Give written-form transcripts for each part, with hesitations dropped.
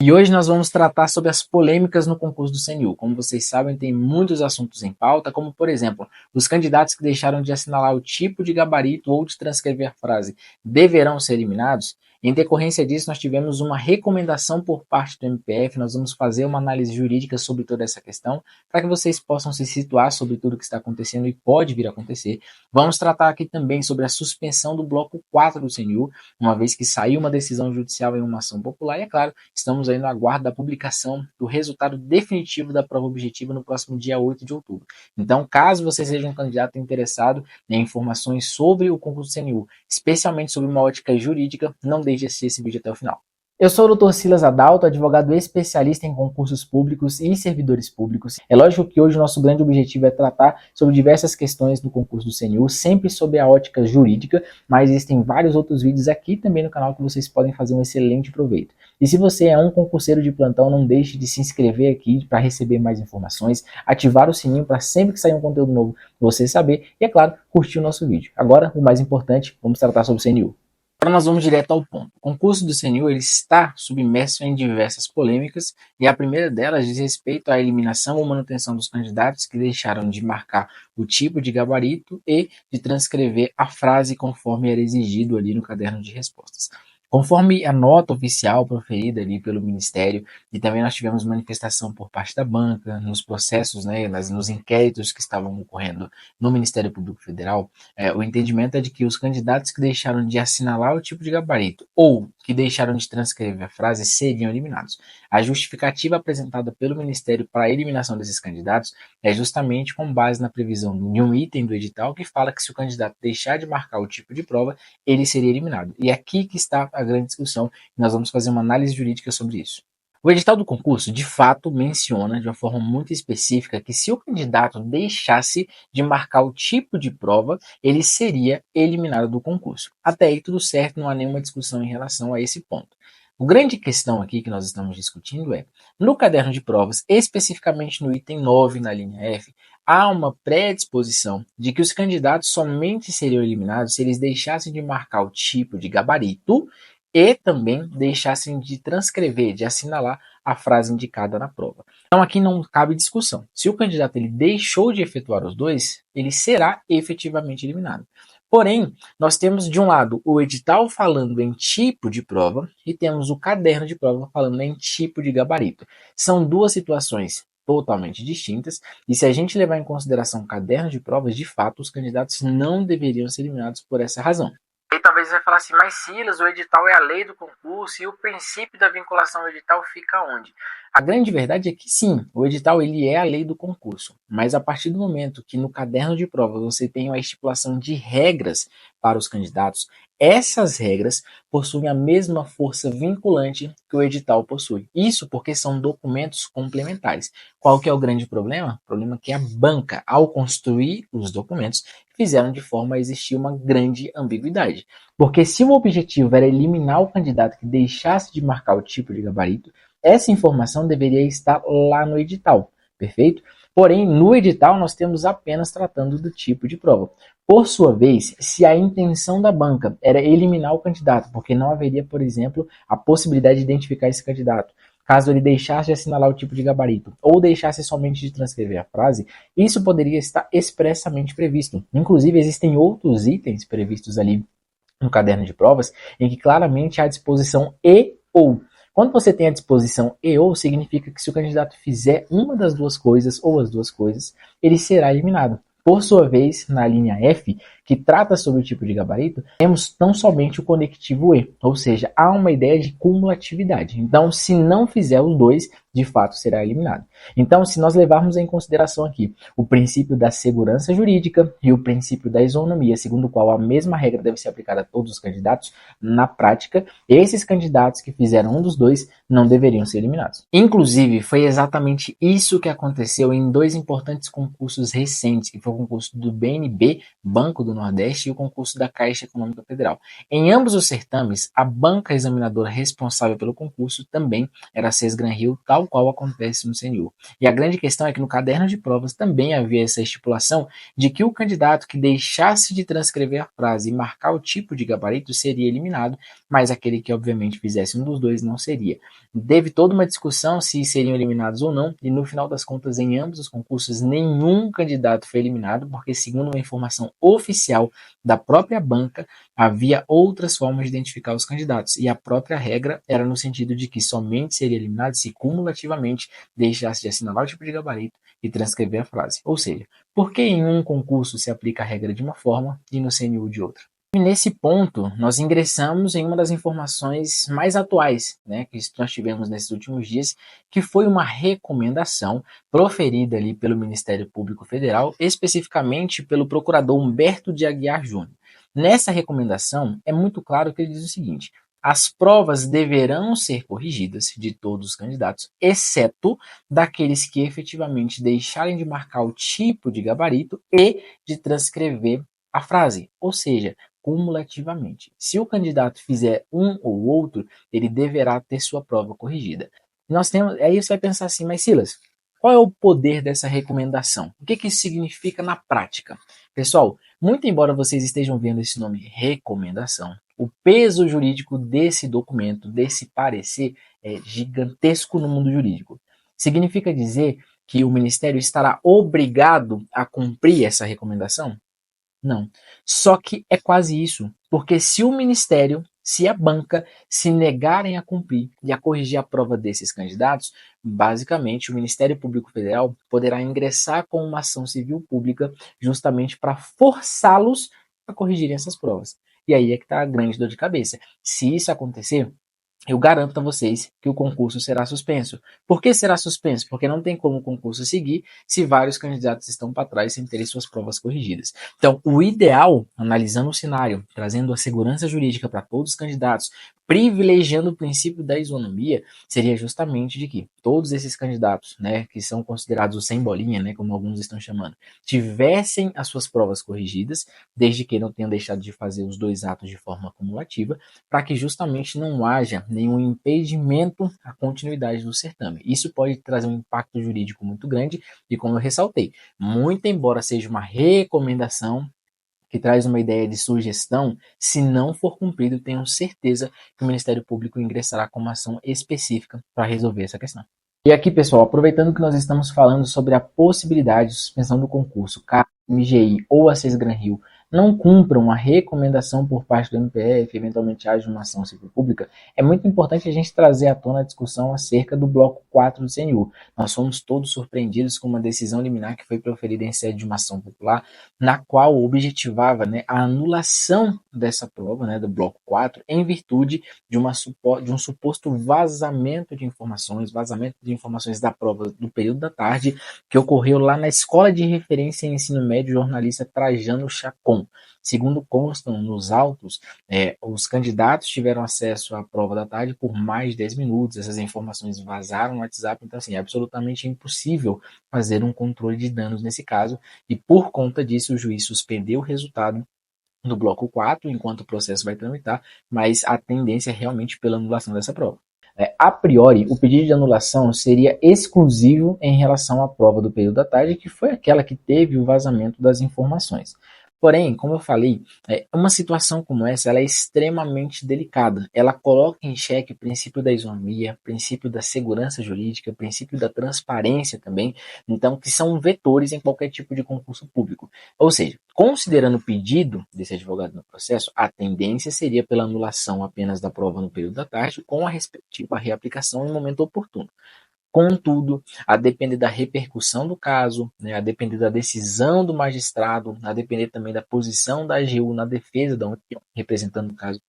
E hoje nós vamos tratar sobre as polêmicas no concurso do CNU. Como vocês sabem, tem muitos assuntos em pauta, como por exemplo, os candidatos que deixaram de assinalar o tipo de gabarito ou de transcrever a frase deverão ser eliminados. Em decorrência disso, nós tivemos uma recomendação por parte do MPF, nós vamos fazer uma análise jurídica sobre toda essa questão, para que vocês possam se situar sobre tudo o que está acontecendo e pode vir a acontecer. Vamos tratar aqui também sobre a suspensão do bloco 4 do CNU, uma vez que saiu uma decisão judicial em uma ação popular, e é claro, estamos aí no aguardo da publicação do resultado definitivo da prova objetiva no próximo dia 8 de outubro. Então, caso você seja um candidato interessado em informações sobre o concurso CNU, especialmente sobre uma ótica jurídica, não deixe de assistir esse vídeo até o final. Eu sou o Dr. Silas Adalto, advogado especialista em concursos públicos e servidores públicos. É lógico que hoje o nosso grande objetivo é tratar sobre diversas questões do concurso do CNU, sempre sob a ótica jurídica, mas existem vários outros vídeos aqui também no canal que vocês podem fazer um excelente proveito. E se você é um concurseiro de plantão, não deixe de se inscrever aqui para receber mais informações, ativar o sininho para sempre que sair um conteúdo novo você saber e, é claro, curtir o nosso vídeo. Agora, o mais importante, vamos tratar sobre o CNU. Agora nós vamos direto ao ponto. O concurso do CNU ele está submerso em diversas polêmicas e a primeira delas diz respeito à eliminação ou manutenção dos candidatos que deixaram de marcar o tipo de gabarito e de transcrever a frase conforme era exigido ali no caderno de respostas. Conforme a nota oficial proferida ali pelo Ministério, e também nós tivemos manifestação por parte da banca, nos processos, nos inquéritos que estavam ocorrendo no Ministério Público Federal, o entendimento é de que os candidatos que deixaram de assinalar o tipo de gabarito ou que deixaram de transcrever a frase seriam eliminados. A justificativa apresentada pelo Ministério para a eliminação desses candidatos é justamente com base na previsão de um item do edital que fala que se o candidato deixar de marcar o tipo de prova, ele seria eliminado. E aqui que está a grande discussão, e nós vamos fazer uma análise jurídica sobre isso. O edital do concurso, de fato, menciona de uma forma muito específica que se o candidato deixasse de marcar o tipo de prova, ele seria eliminado do concurso. Até aí tudo certo, não há nenhuma discussão em relação a esse ponto. A grande questão aqui que nós estamos discutindo é, no caderno de provas, especificamente no item 9, na linha F, há uma predisposição de que os candidatos somente seriam eliminados se eles deixassem de marcar o tipo de gabarito e também deixassem de transcrever, de assinalar a frase indicada na prova. Então aqui não cabe discussão. Se o candidato ele deixou de efetuar os dois, ele será efetivamente eliminado. Porém, nós temos de um lado o edital falando em tipo de prova e temos o caderno de prova falando em tipo de gabarito. São duas situações totalmente distintas e se a gente levar em consideração o caderno de provas, de fato, os candidatos não deveriam ser eliminados por essa razão. E talvez você vai falar assim, mas Silas, o edital é a lei do concurso e o princípio da vinculação ao edital fica onde? A grande verdade é que sim, o edital ele é a lei do concurso, mas a partir do momento que no caderno de prova você tem a estipulação de regras para os candidatos, essas regras possuem a mesma força vinculante que o edital possui. Isso porque são documentos complementares. Qual que é o grande problema? O problema é que a banca, ao construir os documentos, fizeram de forma a existir uma grande ambiguidade. Porque se o objetivo era eliminar o candidato que deixasse de marcar o tipo de gabarito, essa informação deveria estar lá no edital, perfeito? Porém, no edital nós temos apenas tratando do tipo de prova. Por sua vez, se a intenção da banca era eliminar o candidato, porque não haveria, por exemplo, a possibilidade de identificar esse candidato, caso ele deixasse de assinalar o tipo de gabarito ou deixasse somente de transcrever a frase, isso poderia estar expressamente previsto. Inclusive, existem outros itens previstos ali no caderno de provas em que claramente há disposição e ou. Quando você tem a disposição e ou, significa que se o candidato fizer uma das duas coisas ou as duas coisas, ele será eliminado. Por sua vez, na linha F, que trata sobre o tipo de gabarito, temos tão somente o conectivo e, ou seja, há uma ideia de cumulatividade. Então, se não fizer os dois, de fato será eliminado. Então, se nós levarmos em consideração aqui o princípio da segurança jurídica e o princípio da isonomia, segundo o qual a mesma regra deve ser aplicada a todos os candidatos, na prática, esses candidatos que fizeram um dos dois não deveriam ser eliminados. Inclusive, foi exatamente isso que aconteceu em dois importantes concursos recentes, que foi o concurso do BNB, Banco do Nordeste e o concurso da Caixa Econômica Federal. Em ambos os certames, a banca examinadora responsável pelo concurso também era a Sesgran-Rio, tal qual acontece no CNU. E a grande questão é que no caderno de provas também havia essa estipulação de que o candidato que deixasse de transcrever a frase e marcar o tipo de gabarito seria eliminado, mas aquele que obviamente fizesse um dos dois não seria. Teve toda uma discussão se seriam eliminados ou não, e no final das contas, em ambos os concursos, nenhum candidato foi eliminado, porque, segundo uma informação oficial da própria banca, havia outras formas de identificar os candidatos, e a própria regra era no sentido de que somente seria eliminado se cumulativamente deixasse de assinalar o tipo de gabarito e transcrever a frase. Ou seja, por que em um concurso se aplica a regra de uma forma e no CNU de outra? E nesse ponto, nós ingressamos em uma das informações mais atuais, né, que nós tivemos nesses últimos dias, que foi uma recomendação proferida ali pelo Ministério Público Federal, especificamente pelo procurador Humberto de Aguiar Júnior. Nessa recomendação, é muito claro que ele diz o seguinte: as provas deverão ser corrigidas de todos os candidatos, exceto daqueles que efetivamente deixarem de marcar o tipo de gabarito e de transcrever a frase, ou seja, cumulativamente. Se o candidato fizer um ou outro, ele deverá ter sua prova corrigida. Nós temos, aí você vai pensar assim, mas Silas, qual é o poder dessa recomendação? O que, que isso significa na prática? Pessoal, muito embora vocês estejam vendo esse nome recomendação, o peso jurídico desse documento, desse parecer, é gigantesco no mundo jurídico. Significa dizer que o Ministério estará obrigado a cumprir essa recomendação? Não. Só que é quase isso, porque se o Ministério, se a banca se negarem a cumprir e a corrigir a prova desses candidatos, basicamente o Ministério Público Federal poderá ingressar com uma ação civil pública justamente para forçá-los a corrigirem essas provas. E aí é que está a grande dor de cabeça. Se isso acontecer, eu garanto a vocês que o concurso será suspenso. Por que será suspenso? Porque não tem como o concurso seguir se vários candidatos estão para trás sem terem suas provas corrigidas. Então, o ideal, analisando o cenário, trazendo a segurança jurídica para todos os candidatos, privilegiando o princípio da isonomia, seria justamente de que todos esses candidatos, né, que são considerados os sem bolinha, né, como alguns estão chamando, tivessem as suas provas corrigidas, desde que não tenham deixado de fazer os dois atos de forma acumulativa, para que justamente não haja nenhum impedimento à continuidade do certame. Isso pode trazer um impacto jurídico muito grande e, como eu ressaltei, muito embora seja uma recomendação que traz uma ideia de sugestão, se não for cumprido, tenho certeza que o Ministério Público ingressará com uma ação específica para resolver essa questão. E aqui, pessoal, aproveitando que nós estamos falando sobre a possibilidade de suspensão do concurso, caso o MGI ou a Sesgran-Rio não cumpram a recomendação por parte do MPF, eventualmente haja uma ação civil pública, é muito importante a gente trazer à tona a discussão acerca do bloco 4 do CNU. Nós fomos todos surpreendidos com uma decisão liminar que foi proferida em sede de uma ação popular, na qual objetivava, né, a anulação dessa prova, né, do bloco 4, em virtude de um suposto vazamento de informações da prova do período da tarde, que ocorreu lá na Escola de Referência em Ensino Médio Jornalista Trajano Chacon. Segundo constam nos autos, os candidatos tiveram acesso à prova da tarde por mais de 10 minutos, essas informações vazaram no WhatsApp, então assim, é absolutamente impossível fazer um controle de danos nesse caso, e por conta disso o juiz suspendeu o resultado no bloco 4, enquanto o processo vai tramitar, mas a tendência é realmente pela anulação dessa prova. A priori, o pedido de anulação seria exclusivo em relação à prova do período da tarde, que foi aquela que teve o vazamento das informações. Porém, como eu falei, uma situação como essa ela é extremamente delicada. Ela coloca em xeque o princípio da isonomia, o princípio da segurança jurídica, o princípio da transparência também, então, que são vetores em qualquer tipo de concurso público. Ou seja, considerando o pedido desse advogado no processo, a tendência seria pela anulação apenas da prova no período da tarde, com a respectiva reaplicação em momento oportuno. Contudo, a depender da repercussão do caso, né, a depender da decisão do magistrado, a depender também da posição da AGU na defesa da União, representando o caso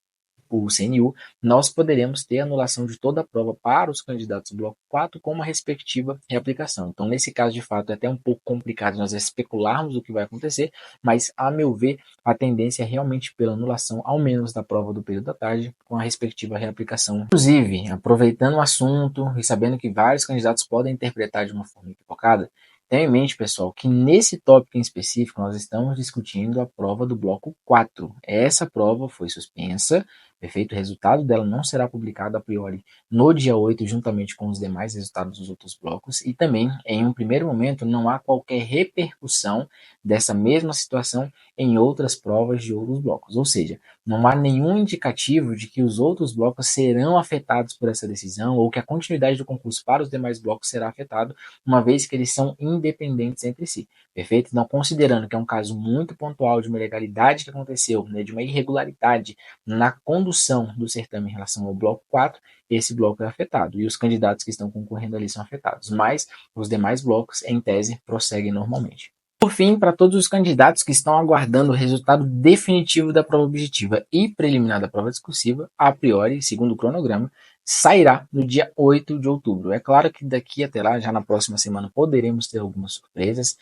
o CNU, nós poderemos ter anulação de toda a prova para os candidatos do bloco 4 com uma respectiva reaplicação. Então, nesse caso, de fato, é até um pouco complicado nós especularmos o que vai acontecer, mas, a meu ver, a tendência é realmente pela anulação, ao menos da prova do período da tarde, com a respectiva reaplicação. Inclusive, aproveitando o assunto e sabendo que vários candidatos podem interpretar de uma forma equivocada, Tenha em mente, pessoal, que nesse tópico em específico nós estamos discutindo a prova do bloco 4. Essa prova foi suspensa, perfeito? O resultado dela não será publicado a priori no dia 8, juntamente com os demais resultados dos outros blocos, e também, em um primeiro momento, não há qualquer repercussão dessa mesma situação em outras provas de outros blocos. Ou seja, não há nenhum indicativo de que os outros blocos serão afetados por essa decisão ou que a continuidade do concurso para os demais blocos será afetado, uma vez que eles são independentes entre si, perfeito? Então, considerando que é um caso muito pontual de uma ilegalidade que aconteceu, né, de uma irregularidade na condução do certame em relação ao bloco 4, esse bloco é afetado e os candidatos que estão concorrendo ali são afetados, mas os demais blocos, em tese, prosseguem normalmente. Por fim, para todos os candidatos que estão aguardando o resultado definitivo da prova objetiva e preliminar da prova discursiva, a priori, segundo o cronograma, sairá no dia 8 de outubro. É claro que daqui até lá, já na próxima semana, poderemos ter algumas surpresas.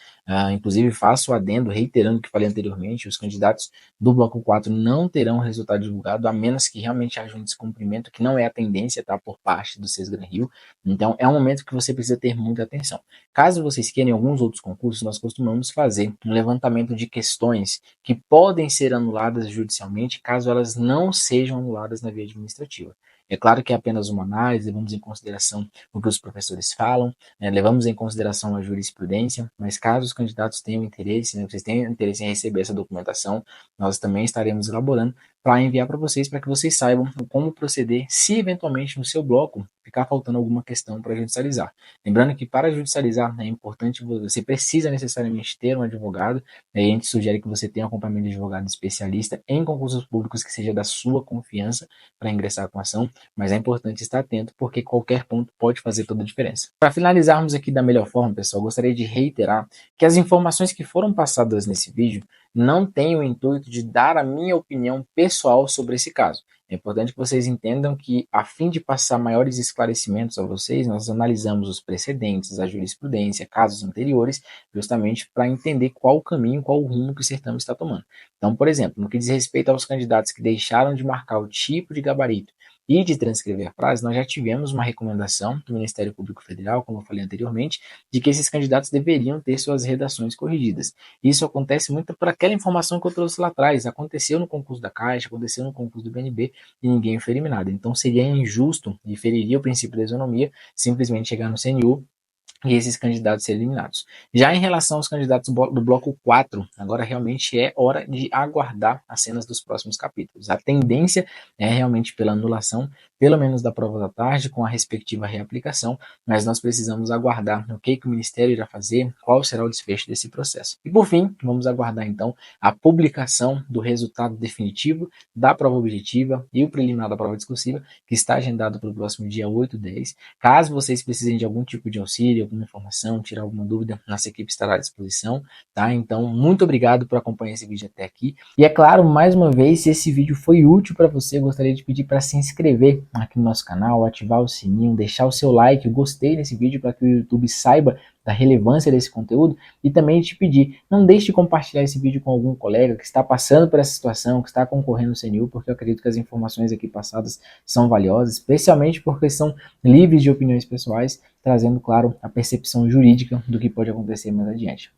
Inclusive, faço o adendo, reiterando o que falei anteriormente, os candidatos do bloco 4 não terão o resultado divulgado, a menos que realmente haja um descumprimento, que não é a tendência, tá, por parte do Sesgran Rio. Então, é um momento que você precisa ter muita atenção. Caso vocês queiram, em alguns outros concursos, nós costumamos fazer um levantamento de questões que podem ser anuladas judicialmente, caso elas não sejam anuladas na via administrativa. É claro que é apenas uma análise, levamos em consideração o que os professores falam, né, levamos em consideração a jurisprudência, mas caso os candidatos tenham interesse, né, vocês tenham interesse em receber essa documentação, nós também estaremos elaborando para enviar para que vocês saibam como proceder se eventualmente no seu bloco ficar faltando alguma questão para judicializar. Lembrando que para judicializar é importante, você precisa necessariamente ter um advogado, e a gente sugere que você tenha um acompanhamento de advogado especialista em concursos públicos que seja da sua confiança para ingressar com a ação, mas é importante estar atento porque qualquer ponto pode fazer toda a diferença. Para finalizarmos aqui da melhor forma, pessoal, gostaria de reiterar que as informações que foram passadas nesse vídeo não têm o intuito de dar a minha opinião pessoal sobre esse caso. É importante que vocês entendam que, a fim de passar maiores esclarecimentos a vocês, nós analisamos os precedentes, a jurisprudência, casos anteriores, justamente para entender qual o caminho, qual o rumo que o certame está tomando. Então, por exemplo, no que diz respeito aos candidatos que deixaram de marcar o tipo de gabarito e de transcrever frases, nós já tivemos uma recomendação do Ministério Público Federal, como eu falei anteriormente, de que esses candidatos deveriam ter suas redações corrigidas. Isso acontece muito por aquela informação que eu trouxe lá atrás. Aconteceu no concurso da Caixa, aconteceu no concurso do BNB e ninguém foi eliminado. Então seria injusto e feriria o princípio da isonomia simplesmente chegar no CNU e esses candidatos serem eliminados. Já em relação aos candidatos do bloco 4, agora realmente é hora de aguardar as cenas dos próximos capítulos. A tendência é realmente pela anulação, pelo menos da prova da tarde, com a respectiva reaplicação, mas nós precisamos aguardar o que o Ministério irá fazer, qual será o desfecho desse processo. E por fim, vamos aguardar então a publicação do resultado definitivo da prova objetiva e o preliminar da prova discursiva, que está agendado para o próximo dia 8/10. Caso vocês precisem de algum tipo de auxílio, alguma informação, tirar alguma dúvida, nossa equipe estará à disposição, tá? Então, muito obrigado por acompanhar esse vídeo até aqui. E é claro, mais uma vez, se esse vídeo foi útil para você, eu gostaria de pedir para se inscrever aqui no nosso canal, ativar o sininho, deixar o seu like, o gostei nesse vídeo para que o YouTube saiba da relevância desse conteúdo e também te pedir, não deixe de compartilhar esse vídeo com algum colega que está passando por essa situação, que está concorrendo no CNU, porque eu acredito que as informações aqui passadas são valiosas, especialmente porque são livres de opiniões pessoais, trazendo, claro, a percepção jurídica do que pode acontecer mais adiante.